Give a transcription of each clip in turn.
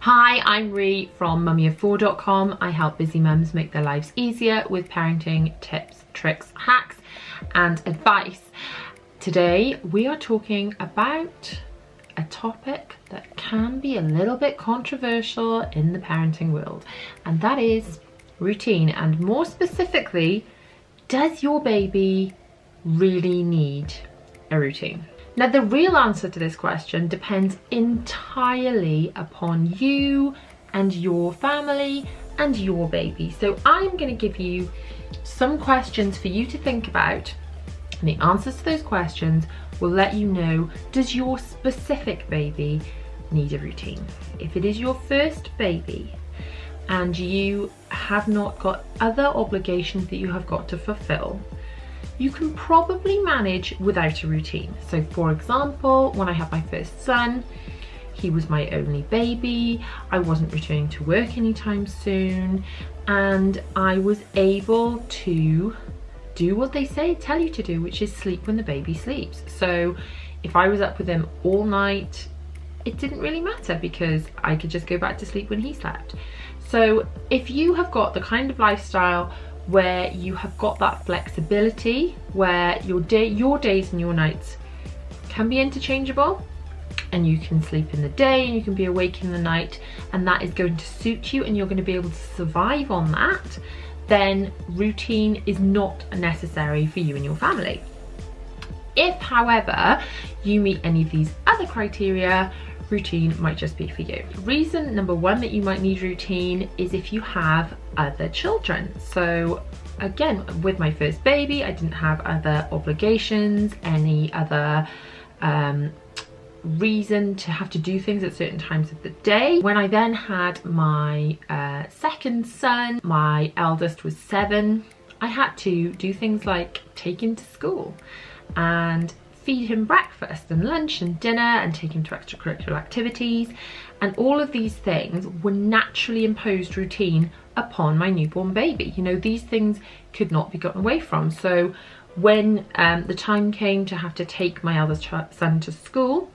Hi, I'm Ree from mummyof4.com. I help busy mums make their lives easier with parenting tips, tricks, hacks and advice. Today we are talking about a topic that can be a little bit controversial in the parenting world, and that is routine, and more specifically, does your baby really need a routine? Now, the real answer to this question depends entirely upon you and your family and your baby. So I'm going to give you some questions for you to think about, and the answers to those questions will let you know, does your specific baby need a routine? If it is your first baby and you have not got other obligations that you have got to fulfill, you can probably manage without a routine. So for example, when I had my first son, he was my only baby, I wasn't returning to work anytime soon, and I was able to do what they tell you to do, which is sleep when the baby sleeps. So if I was up with him all night, it didn't really matter because I could just go back to sleep when he slept. So if you have got the kind of lifestyle where you have got that flexibility, where your days and your nights can be interchangeable, and you can sleep in the day and you can be awake in the night, and that is going to suit you and you're going to be able to survive on that, then routine is not necessary for you and your family. If, however, you meet any of these other criteria, routine might just be for you. Reason number one that you might need routine is if you have other children. So again, with my first baby, I didn't have other obligations, any other reason to have to do things at certain times of the day. When I then had my second son, my eldest was 7, I had to do things like take him to school and feed him breakfast and lunch and dinner and take him to extracurricular activities, and all of these things were naturally imposed routine upon my newborn baby. You know, these things could not be gotten away from. So when the time came to have to take my eldest son to school,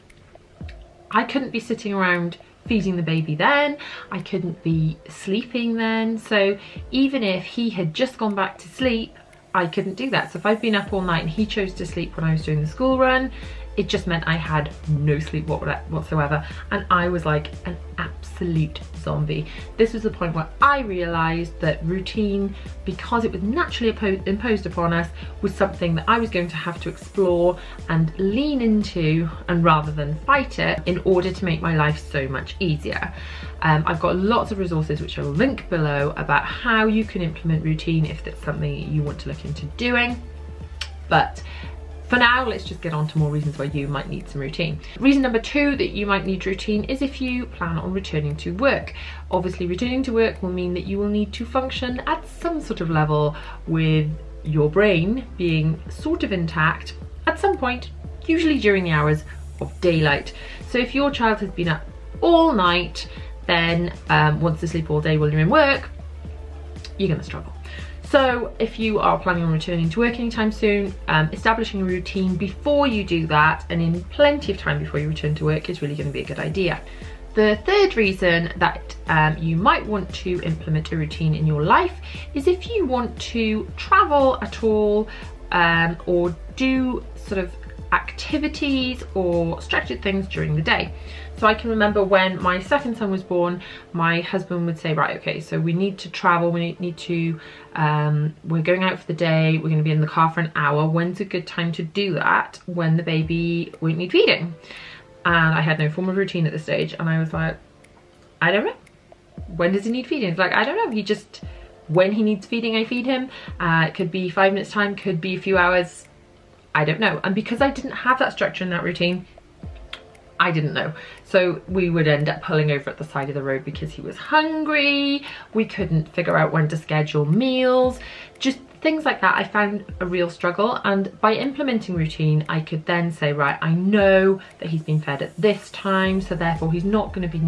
I couldn't be sitting around feeding the baby then, I couldn't be sleeping then. So even if he had just gone back to sleep, I couldn't do that. So if I'd been up all night and he chose to sleep when I was doing the school run, it just meant I had no sleep whatsoever, and I was like an absolute zombie. This was the point where I realised that routine, because it was naturally imposed upon us, was something that I was going to have to explore and lean into, and rather than fight it, in order to make my life so much easier. I've got lots of resources which I'll link below about how you can implement routine if that's something you want to look into doing. But for now, let's just get on to more reasons why you might need some routine. Reason number 2 that you might need routine is if you plan on returning to work. Obviously, returning to work will mean that you will need to function at some sort of level with your brain being sort of intact at some point, usually during the hours of daylight. So if your child has been up all night, then wants to sleep all day while you're in work, you're gonna struggle. So if you are planning on returning to work anytime soon, establishing a routine before you do that, and in plenty of time before you return to work, is really going to be a good idea. The third reason that you might want to implement a routine in your life is if you want to travel at all, or do sort of activities or structured things during the day. So I can remember when my second son was born, my husband would say, right, okay, so we need to travel, we need to, we're going out for the day, we're going to be in the car for an hour. When's a good time to do that? When the baby won't need feeding. And I had no form of routine at this stage, and I was like, I don't know. When does he need feeding? It's like, I don't know. He just, when he needs feeding, I feed him. It could be 5 minutes time, could be a few hours, I don't know. And because I didn't have that structure in that routine, I didn't know. So we would end up pulling over at the side of the road because he was hungry. We couldn't figure out when to schedule meals. Just things like that I found a real struggle, and by implementing routine I could then say, right, I know that he's been fed at this time, so therefore he's not going to be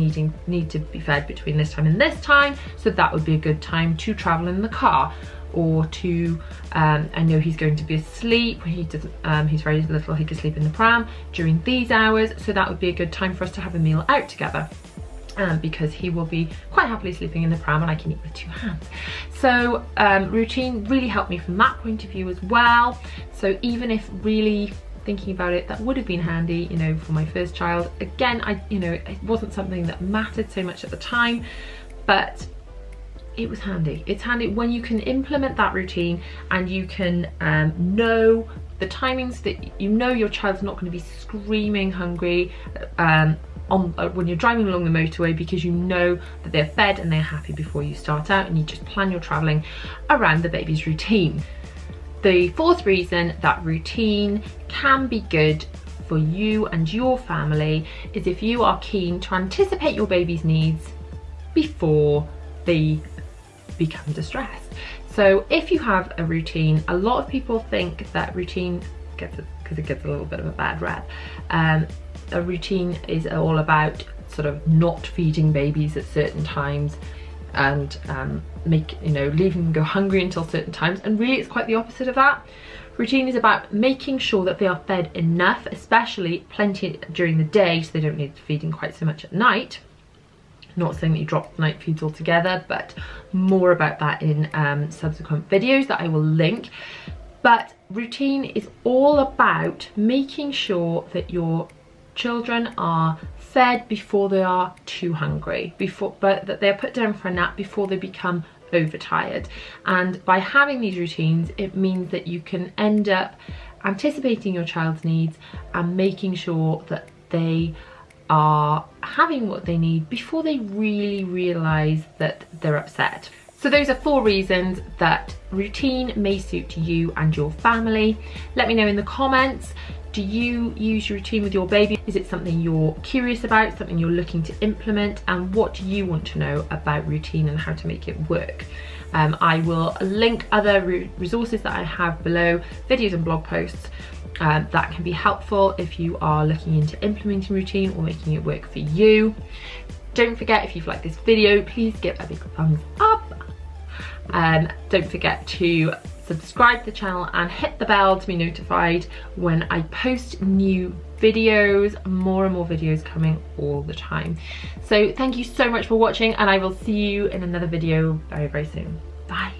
need to be fed between this time and this time, so that would be a good time to travel in the car, or to I know he's going to be asleep, he doesn't he's very little, he can sleep in the pram during these hours, so that would be a good time for us to have a meal out together. because he will be quite happily sleeping in the pram and I can eat with 2 hands. So routine really helped me from that point of view as well. So even if really thinking about it, that would have been handy, you know, for my first child. Again, it wasn't something that mattered so much at the time, but it was handy. It's handy when you can implement that routine and you can know the timings that you know your child's not going to be screaming hungry when you're driving along the motorway, because you know that they're fed and they're happy before you start out, and you just plan your travelling around the baby's routine. The fourth reason that routine can be good for you and your family is if you are keen to anticipate your baby's needs before they become distressed. So if you have a routine, a lot of people think that routine because it gets a little bit of a bad rep. A routine is all about sort of not feeding babies at certain times and leaving them go hungry until certain times, and really it's quite the opposite of that. Routine is about making sure that they are fed enough, especially plenty during the day, so they don't need feeding quite so much at night. Not saying that you drop the night feeds altogether, but more about that in subsequent videos that I will link. But routine is all about making sure that your children are fed before they are too hungry, but that they're put down for a nap before they become overtired. And by having these routines, it means that you can end up anticipating your child's needs and making sure that they are having what they need before they really realise that they're upset. So those are 4 reasons that routine may suit you and your family. Let me know in the comments, do you use routine with your baby? Is it something you're curious about, something you're looking to implement? And what do you want to know about routine and how to make it work? I will link other resources that I have below, videos and blog posts that can be helpful if you are looking into implementing routine or making it work for you. Don't forget, if you've liked this video, please give a big thumbs up. Don't forget to subscribe to the channel and hit the bell to be notified when I post new videos. More and more videos coming all the time. So thank you so much for watching, and I will see you in another video very, very soon. Bye.